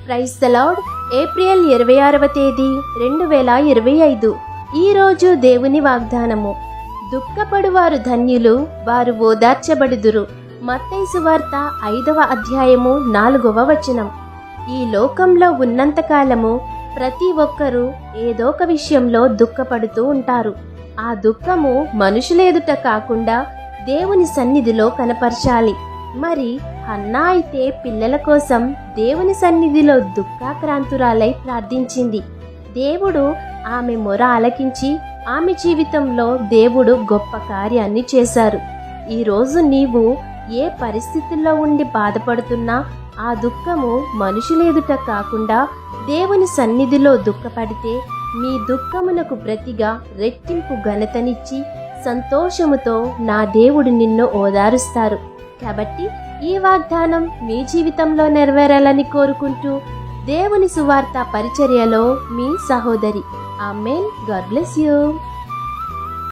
Praise the lord. April 26వ తేదీ 2025. ఈరోజు దేవుని వాగ్దానము. దుఃఖపడువారు ధన్యులు, వారు ఓదార్చబడుదురు. మత్తయి సువార్త 5వ అధ్యాయము 4వ వచనం. ఈ లోకంలో ఉన్నంతకాలము ప్రతి ఒక్కరూ ఏదో ఒక విషయంలో దుఃఖపడుతూ ఉంటారు. ఆ దుఃఖము మనుషుల ఎదుట కాకుండా దేవుని సన్నిధిలో కనపరచాలి. మరి హన్నా అయితే పిల్లల కోసం దేవుని సన్నిధిలో దుఃఖాక్రాంతురాలై ప్రార్థించింది. దేవుడు ఆమె మొర ఆలకించి ఆమె జీవితంలో దేవుడు గొప్ప కార్యాన్ని చేశారు. ఈరోజు నీవు ఏ పరిస్థితుల్లో ఉండి బాధపడుతున్నా ఆ దుఃఖము మనుషుల ఎదుట కాకుండా దేవుని సన్నిధిలో దుఃఖపడితే నీ దుఃఖమునకు ప్రతిగా రెట్టింపు ఘనతనిచ్చి సంతోషముతో నా దేవుడు నిన్ను ఓదారుస్తారు. కాబట్టి ఈ వాగ్దానం మీ జీవితంలో నెరవేరాలని కోరుకుంటూ దేవుని సువార్త పరిచర్యలో మీ సహోదరి. ఆమేన్. God bless you.